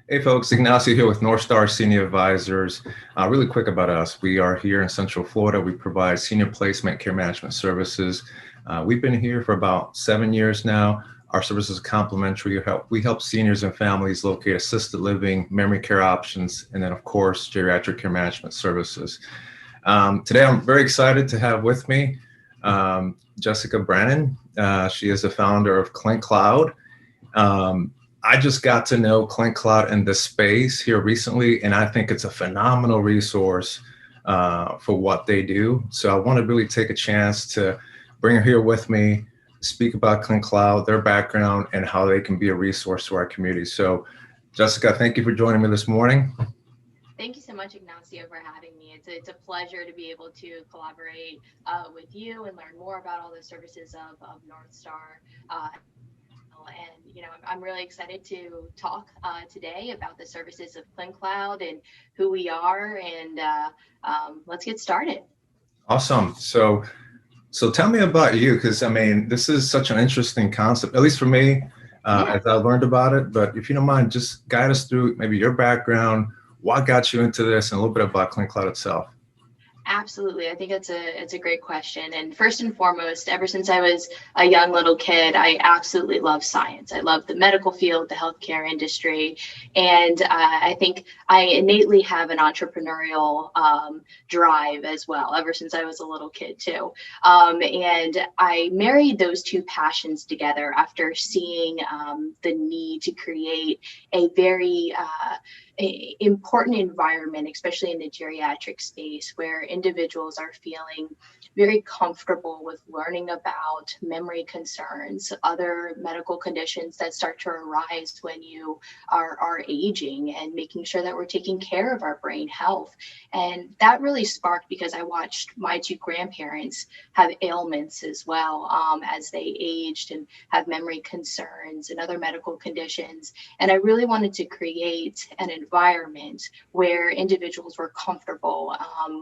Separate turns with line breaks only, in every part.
Hey folks, Ignacio here with North Star Senior Advisors. Really quick about us. We are here in Central Florida. We provide senior placement care management services. We've been here for about 7 years now. Our services are complimentary. We help seniors and families locate assisted living, memory care options, and then of course, geriatric care management services. Today, I'm very excited to have with me Jessica Branning. She is the founder of ClinCloud. I just got to know ClinCloud in this space here recently, and I think it's a phenomenal resource for what they do. So I want to really take a chance to bring her here with me, speak about ClinCloud, their background, and how they can be a resource to our community. So Jessica, thank you for joining me this morning.
Thank you so much, Ignacio, for having me. It's a pleasure to be able to collaborate with you and learn more about all the services of North Star. And I'm really excited to talk today about the services of ClinCloud and who we are, and let's get started.
Awesome. So tell me about you, because I mean, this is such an interesting concept, at least for me, as I learned about it. But if you don't mind, just guide us through maybe your background, what got you into this, and a little bit about ClinCloud itself.
Absolutely. I think it's a great question. And first and foremost, ever since I was a young little kid, I absolutely love science. I love the medical field, the healthcare industry. And I think I innately have an entrepreneurial drive as well, ever since I was a little kid too. And I married those two passions together after seeing the need to create a very important environment, especially in the geriatric space, where individuals are feeling very comfortable with learning about memory concerns, other medical conditions that start to arise when you are aging, and making sure that we're taking care of our brain health. And that really sparked because I watched my two grandparents have ailments as well as they aged, and have memory concerns and other medical conditions. And I really wanted to create an environment where individuals were comfortable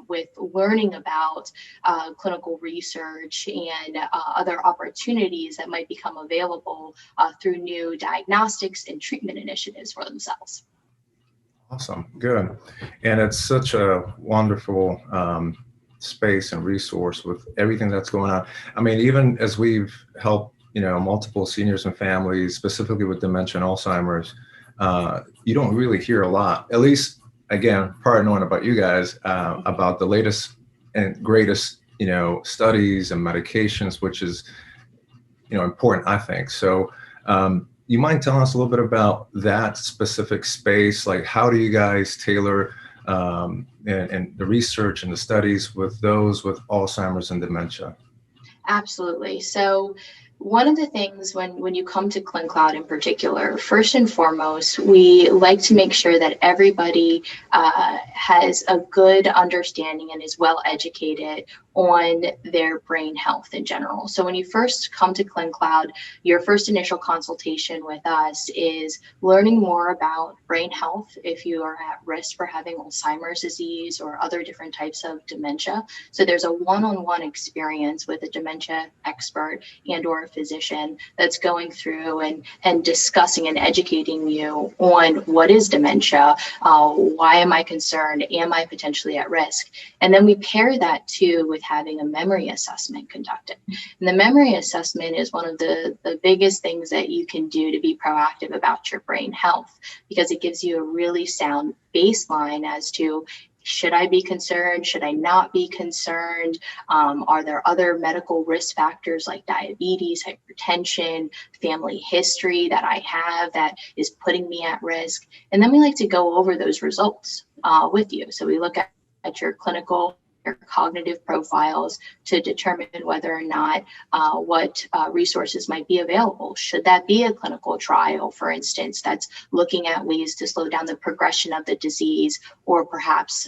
with learning about clinical research and other opportunities that might become available through new diagnostics and treatment initiatives for themselves.
Awesome. Good. And it's such a wonderful space and resource with everything that's going on. I mean, even as we've helped, multiple seniors and families, specifically with dementia and Alzheimer's, you don't really hear a lot, at least, again, prior to knowing about you guys, about the latest and greatest, studies and medications, which is, important, I think. So you mind telling us a little bit about that specific space? Like, how do you guys tailor and the research and the studies with those with Alzheimer's and dementia?
Absolutely. So one of the things when you come to ClinCloud in particular, first and foremost, we like to make sure that everybody has a good understanding and is well educated on their brain health in general. So when you first come to ClinCloud, your first initial consultation with us is learning more about brain health if you are at risk for having Alzheimer's disease or other different types of dementia. So there's a one-on-one experience with a dementia expert and or a physician that's going through and discussing and educating you on what is dementia, why am I concerned, am I potentially at risk? And then we pair that too with having a memory assessment conducted. And the memory assessment is one of the biggest things that you can do to be proactive about your brain health, because it gives you a really sound baseline as to, should I be concerned? Should I not be concerned? Are there other medical risk factors like diabetes, hypertension, family history that I have that is putting me at risk? And then we like to go over those results with you. So we look at your clinical, your cognitive profiles to determine whether or not what resources might be available. Should that be a clinical trial, for instance, that's looking at ways to slow down the progression of the disease, or perhaps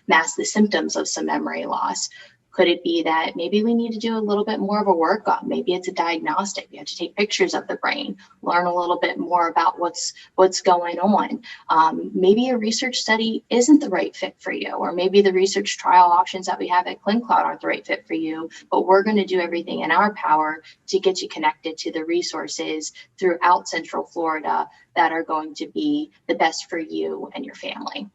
mask the symptoms of some memory loss? Could it be that maybe we need to do a little bit more of a workup? Maybe it's a diagnostic. We have to take pictures of the brain, learn a little bit more about what's going on. Maybe a research study isn't the right fit for you, or maybe the research trial options that we have at ClinCloud aren't the right fit for you, but we're going to do everything in our power to get you connected to the resources throughout Central Florida that are going to be the best for you and your family.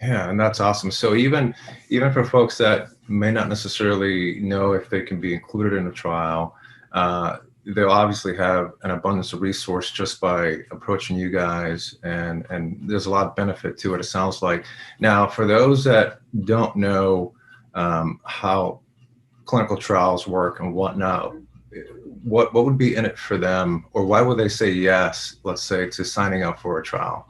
Yeah, and that's awesome. So even for folks that may not necessarily know if they can be included in a trial, they'll obviously have an abundance of resource just by approaching you guys, and there's a lot of benefit to it, it sounds like. Now, for those that don't know how clinical trials work and whatnot, what would be in it for them, or why would they say yes, let's say, to signing up for a trial?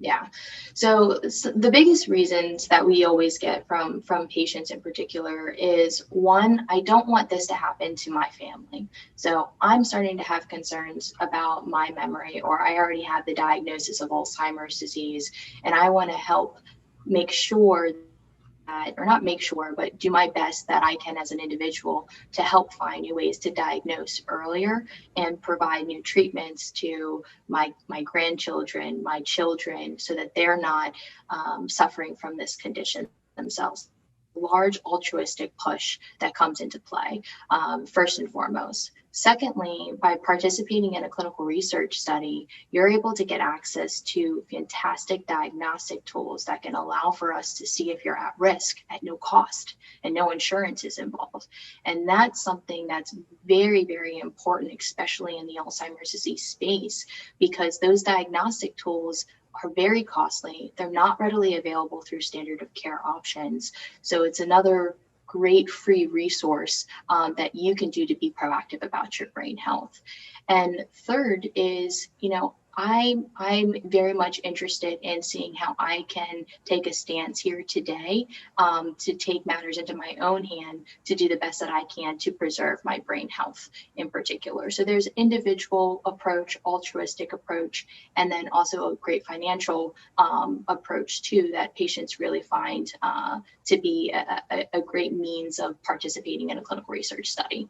Yeah. So the biggest reasons that we always get from patients in particular is, one, I don't want this to happen to my family. So I'm starting to have concerns about my memory, or I already have the diagnosis of Alzheimer's disease, and I want to help make sure that, or not make sure, but do my best that I can as an individual to help find new ways to diagnose earlier and provide new treatments to my grandchildren, my children, so that they're not suffering from this condition themselves. Large altruistic push that comes into play, first and foremost. Secondly, by participating in a clinical research study, you're able to get access to fantastic diagnostic tools that can allow for us to see if you're at risk at no cost and no insurance is involved. And that's something that's very, very important, especially in the Alzheimer's disease space, because those diagnostic tools are very costly. They're not readily available through standard of care options. So it's another great free resource that you can do to be proactive about your brain health. And third is, I'm very much interested in seeing how I can take a stance here today to take matters into my own hand to do the best that I can to preserve my brain health in particular. So there's individual approach, altruistic approach, and then also a great financial approach too that patients really find to be a great means of participating in a clinical research study.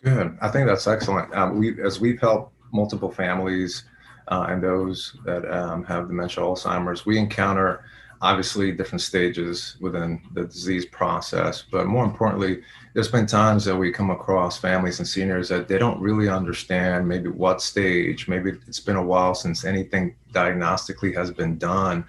Good. I think that's excellent. We've helped multiple families and those that have dementia, Alzheimer's, we encounter obviously different stages within the disease process. But more importantly, there's been times that we come across families and seniors that they don't really understand maybe what stage, maybe it's been a while since anything diagnostically has been done.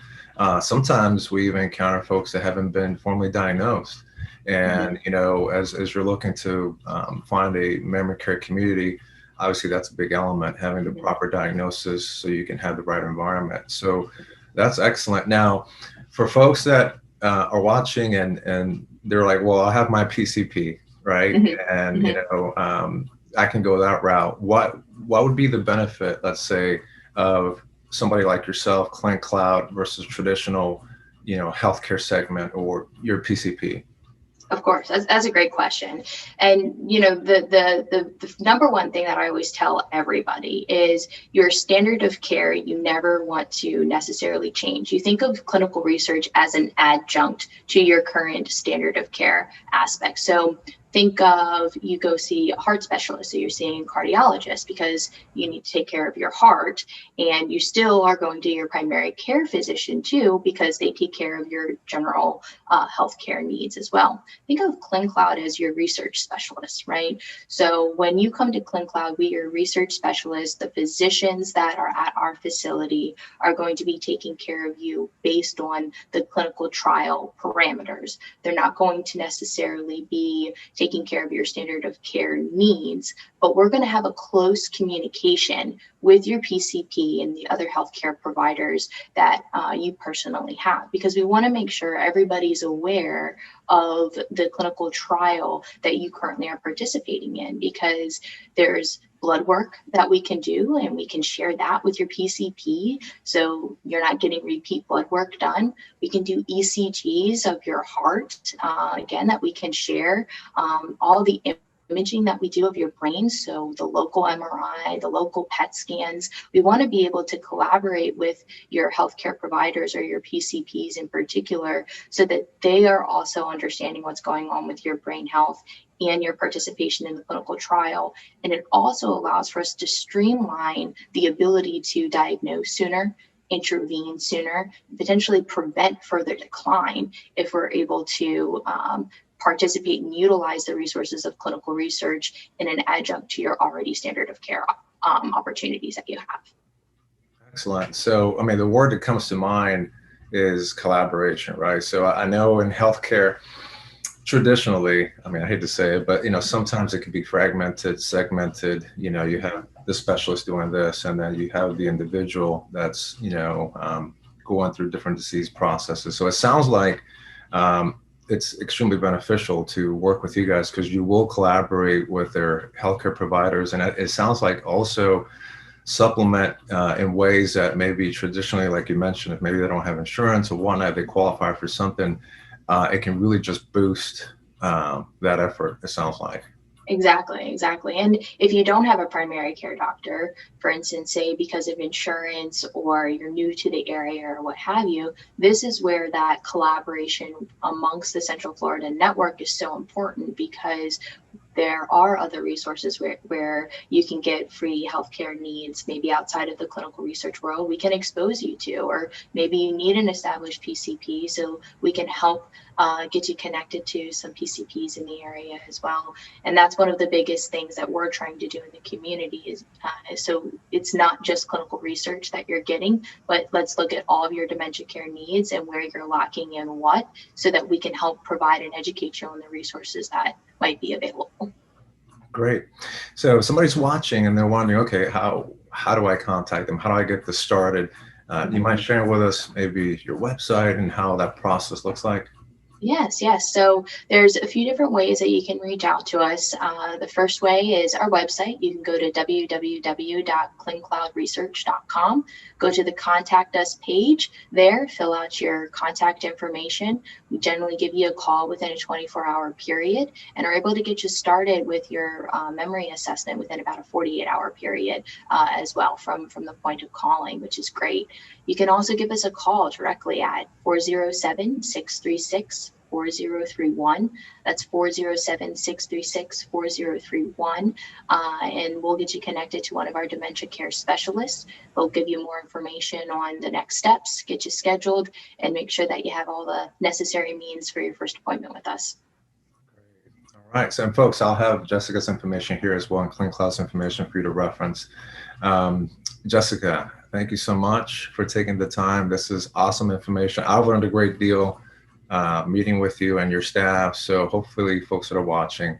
Sometimes we even encounter folks that haven't been formally diagnosed. And, as you're looking to find a memory care community, obviously that's a big element, having the proper diagnosis so you can have the right environment. So that's excellent. Now, for folks that are watching and they're like, well, I have my PCP, right? And, I can go that route. What would be the benefit, let's say, of somebody like yourself, ClinCloud versus traditional, healthcare segment or your PCP?
Of course, that's a great question. And, the number one thing that I always tell everybody is your standard of care, you never want to necessarily change. You think of clinical research as an adjunct to your current standard of care aspect. So think of, you go see a heart specialist, so you're seeing a cardiologist because you need to take care of your heart, and you still are going to your primary care physician too because they take care of your general healthcare needs as well. Think of ClinCloud as your research specialist, right? So when you come to ClinCloud, we are research specialists. The physicians that are at our facility are going to be taking care of you based on the clinical trial parameters. They're not going to necessarily be taking care of your standard of care needs, but we're going to have a close communication with your PCP and the other healthcare providers that you personally have, because we want to make sure everybody's aware of the clinical trial that you currently are participating in, because there's blood work that we can do and we can share that with your PCP so you're not getting repeat blood work done. We can do ECGs of your heart, again, that we can share all the imaging that we do of your brain, so the local MRI, the local PET scans, we want to be able to collaborate with your healthcare providers or your PCPs in particular, so that they are also understanding what's going on with your brain health and your participation in the clinical trial. And it also allows for us to streamline the ability to diagnose sooner, intervene sooner, potentially prevent further decline if we're able to participate and utilize the resources of clinical research in an adjunct to your already standard of care opportunities that you have.
Excellent. So, I mean, the word that comes to mind is collaboration, right? So I know in healthcare, traditionally, I mean, I hate to say it, but, sometimes it can be fragmented, segmented. You have the specialist doing this, and then you have the individual that's, going through different disease processes. So it sounds like it's extremely beneficial to work with you guys, because you will collaborate with their healthcare providers. And it sounds like also supplement in ways that maybe traditionally, like you mentioned, if maybe they don't have insurance or whatnot, they qualify for something, it can really just boost that effort, it sounds like.
Exactly. And if you don't have a primary care doctor, for instance, say because of insurance or you're new to the area or what have you, this is where that collaboration amongst the Central Florida network is so important, because there are other resources where you can get free healthcare needs, maybe outside of the clinical research world, we can expose you to, or maybe you need an established PCP, so we can help get you connected to some PCPs in the area as well. And that's one of the biggest things that we're trying to do in the community is so it's not just clinical research that you're getting, but let's look at all of your dementia care needs and where you're lacking in what, so that we can help provide and educate you on the resources that might be available.
Great. So if somebody's watching and they're wondering, okay, how do I contact them? How do I get this started? Do you mind sharing with us maybe your website and how that process looks like?
Yes. So there's a few different ways that you can reach out to us. The first way is our website. You can go to www.clincloudresearch.com, go to the Contact Us page there, fill out your contact information. We generally give you a call within a 24-hour period and are able to get you started with your memory assessment within about a 48-hour period as well from the point of calling, which is great. You can also give us a call directly at 407-636-4031. That's 407-636-4031. And we'll get you connected to one of our dementia care specialists. They'll give you more information on the next steps, get you scheduled, and make sure that you have all the necessary means for your first appointment with us.
All right. So, folks, I'll have Jessica's information here as well, and ClinCloud's information for you to reference. Jessica, thank you so much for taking the time. This is awesome information. I've learned a great deal meeting with you and your staff. So hopefully folks that are watching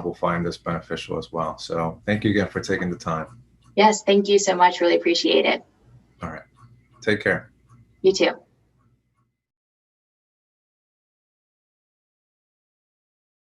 will find this beneficial as well. So thank you again for taking the time.
Yes, thank you so much. Really appreciate it.
All right. Take care.
You too.